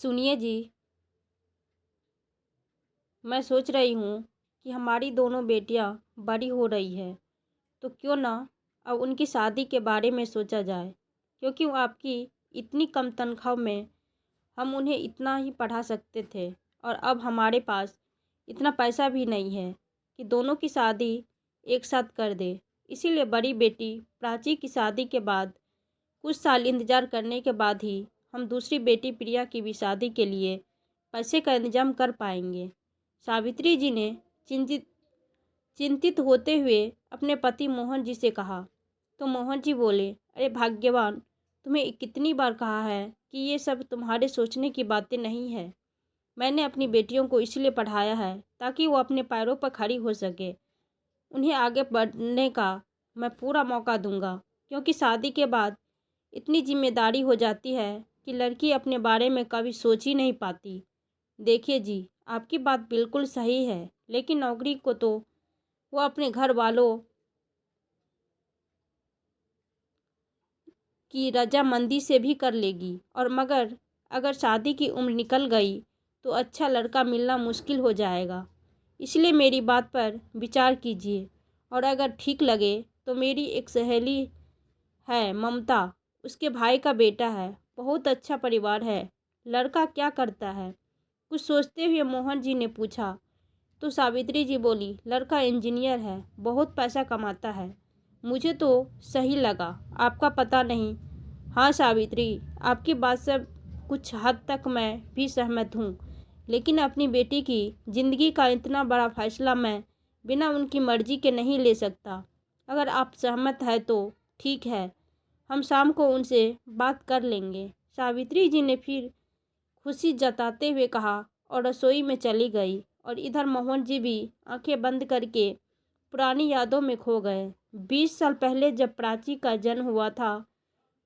सुनिए जी, मैं सोच रही हूँ कि हमारी दोनों बेटियाँ बड़ी हो रही है, तो क्यों ना अब उनकी शादी के बारे में सोचा जाए। क्योंकि वो आपकी इतनी कम तनख्वाह में हम उन्हें इतना ही पढ़ा सकते थे, और अब हमारे पास इतना पैसा भी नहीं है कि दोनों की शादी एक साथ कर दे। इसीलिए बड़ी बेटी प्राची की शादी के बाद कुछ साल इंतज़ार करने के बाद ही हम दूसरी बेटी प्रिया की भी शादी के लिए पैसे का इंतजाम कर पाएंगे। सावित्री जी ने चिंतित चिंतित होते हुए अपने पति मोहन जी से कहा। तो मोहन जी बोले, अरे भाग्यवान, तुम्हें कितनी बार कहा है कि ये सब तुम्हारे सोचने की बातें नहीं है। मैंने अपनी बेटियों को इसलिए पढ़ाया है ताकि वो अपने पैरों पर खड़ी हो सके। उन्हें आगे बढ़ने का मैं पूरा मौका दूंगा, क्योंकि शादी के बाद इतनी जिम्मेदारी हो जाती है कि लड़की अपने बारे में कभी सोच ही नहीं पाती। देखिए जी, आपकी बात बिल्कुल सही है, लेकिन नौकरी को तो वो अपने घर वालों की रजामंदी से भी कर लेगी, और मगर अगर शादी की उम्र निकल गई तो अच्छा लड़का मिलना मुश्किल हो जाएगा। इसलिए मेरी बात पर विचार कीजिए, और अगर ठीक लगे तो मेरी एक सहेली है ममता, उसके भाई का बेटा है, बहुत अच्छा परिवार है। लड़का क्या करता है? कुछ सोचते हुए मोहन जी ने पूछा। तो सावित्री जी बोली, लड़का इंजीनियर है, बहुत पैसा कमाता है। मुझे तो सही लगा, आपका पता नहीं। हाँ सावित्री, आपकी बात से कुछ हद तक मैं भी सहमत हूँ, लेकिन अपनी बेटी की ज़िंदगी का इतना बड़ा फैसला मैं बिना उनकी मर्जी के नहीं ले सकता। अगर आप सहमत हैं तो ठीक है, हम शाम को उनसे बात कर लेंगे। सावित्री जी ने फिर खुशी जताते हुए कहा और रसोई में चली गई, और इधर मोहन जी भी आंखें बंद करके पुरानी यादों में खो गए। 20 साल पहले जब प्राची का जन्म हुआ था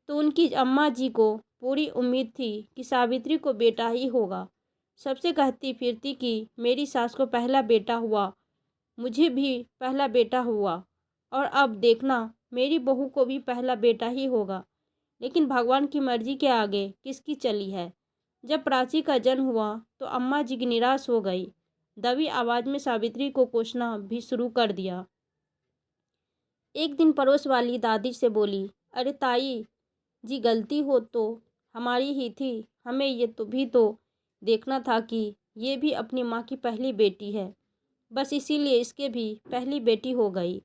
तो उनकी अम्मा जी को पूरी उम्मीद थी कि सावित्री को बेटा ही होगा। सबसे कहती फिरती कि मेरी सास को पहला बेटा हुआ, मुझे भी पहला बेटा हुआ, और अब देखना मेरी बहू को भी पहला बेटा ही होगा। लेकिन भगवान की मर्जी के आगे किसकी चली है। जब प्राची का जन्म हुआ तो अम्मा जी की निराश हो गई। दबी आवाज़ में सावित्री को कोसना भी शुरू कर दिया। एक दिन पड़ोस वाली दादी से बोली, अरे ताई जी, गलती हो तो हमारी ही थी। हमें ये तो भी तो देखना था कि ये भी अपनी माँ की पहली बेटी है, बस इसीलिए इसके भी पहली बेटी हो गई।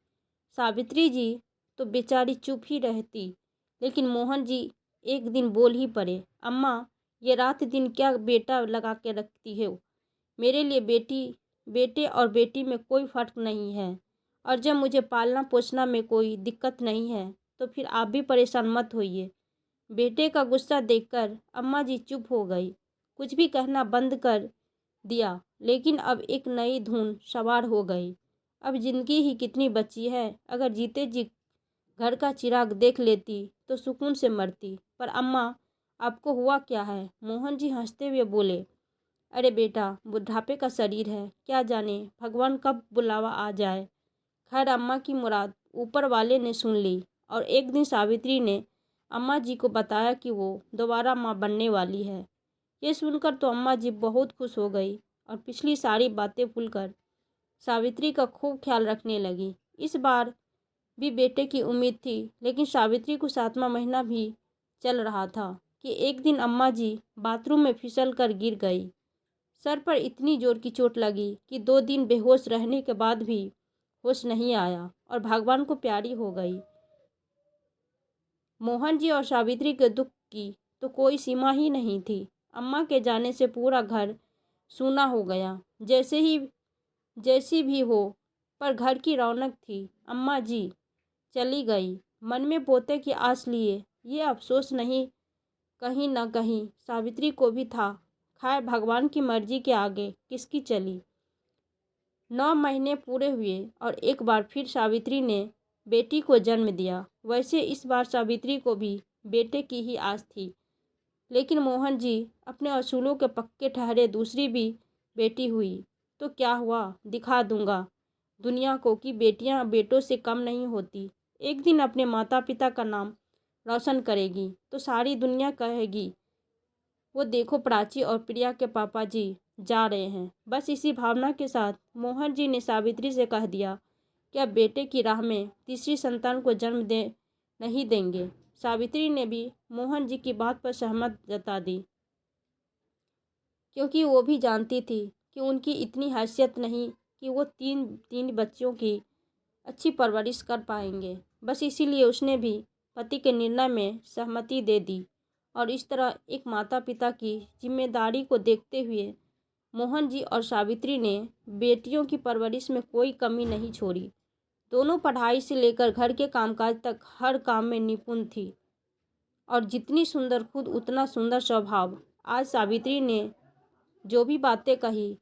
सावित्री जी तो बेचारी चुप ही रहती, लेकिन मोहन जी एक दिन बोल ही पड़े, अम्मा, ये रात दिन क्या बेटा लगा के रखती हो। मेरे लिए बेटे और बेटी में कोई फ़र्क नहीं है, और जब मुझे पालना पोसना में कोई दिक्कत नहीं है तो फिर आप भी परेशान मत होइए। बेटे का गुस्सा देखकर अम्मा जी चुप हो गई, कुछ भी कहना बंद कर दिया। लेकिन अब एक नई धुन सवार हो गई। अब जिंदगी ही कितनी बची है, अगर जीते जी घर का चिराग देख लेती तो सुकून से मरती। पर अम्मा, आपको हुआ क्या है? मोहन जी हंसते हुए बोले, अरे बेटा, बुढ़ापे का शरीर है, क्या जाने भगवान कब बुलावा आ जाए। खैर, अम्मा की मुराद ऊपर वाले ने सुन ली, और एक दिन सावित्री ने अम्मा जी को बताया कि वो दोबारा माँ बनने वाली है। ये सुनकर तो अम्मा जी बहुत खुश हो गई, और पिछली सारी बातें भूलकर सावित्री का खूब ख्याल रखने लगी। इस बार भी बेटे की उम्मीद थी, लेकिन सावित्री को 7वां महीना भी चल रहा था कि एक दिन अम्मा जी बाथरूम में फिसल कर गिर गई। सर पर इतनी जोर की चोट लगी कि 2 दिन बेहोश रहने के बाद भी होश नहीं आया, और भगवान को प्यारी हो गई। मोहन जी और सावित्री के दुख की तो कोई सीमा ही नहीं थी। अम्मा के जाने से पूरा घर सूना हो गया। जैसी भी हो, पर घर की रौनक थी। अम्मा जी चली गई, मन में पोते की आस लिए। ये अफसोस नहीं, कहीं न कहीं सावित्री को भी था। खैर, भगवान की मर्जी के आगे किसकी चली। 9 महीने पूरे हुए और एक बार फिर सावित्री ने बेटी को जन्म दिया। वैसे इस बार सावित्री को भी बेटे की ही आस थी, लेकिन मोहन जी अपने असूलों के पक्के ठहरे। दूसरी भी बेटी हुई तो क्या हुआ, दिखा दूंगा दुनिया को कि बेटियां बेटों से कम नहीं होती। एक दिन अपने माता पिता का नाम रोशन करेगी तो सारी दुनिया कहेगी वो देखो प्राची और प्रिया के पापा जी जा रहे हैं। बस इसी भावना के साथ मोहन जी ने सावित्री से कह दिया कि अब बेटे की राह में तीसरी संतान को जन्म दे नहीं देंगे। सावित्री ने भी मोहन जी की बात पर सहमत जता दी, क्योंकि वो भी जानती थी कि उनकी इतनी हैसियत नहीं कि वो तीन तीन बच्चों की अच्छी परवरिश कर पाएंगे। बस इसीलिए उसने भी पति के निर्णय में सहमति दे दी और इस तरह एक माता पिता की जिम्मेदारी को देखते हुए मोहन जी और सावित्री ने बेटियों की परवरिश में कोई कमी नहीं छोड़ी। दोनों पढ़ाई से लेकर घर के कामकाज तक हर काम में निपुण थी और जितनी सुंदर खुद उतना सुंदर स्वभाव। आज सावित्री ने जो भी बातें कही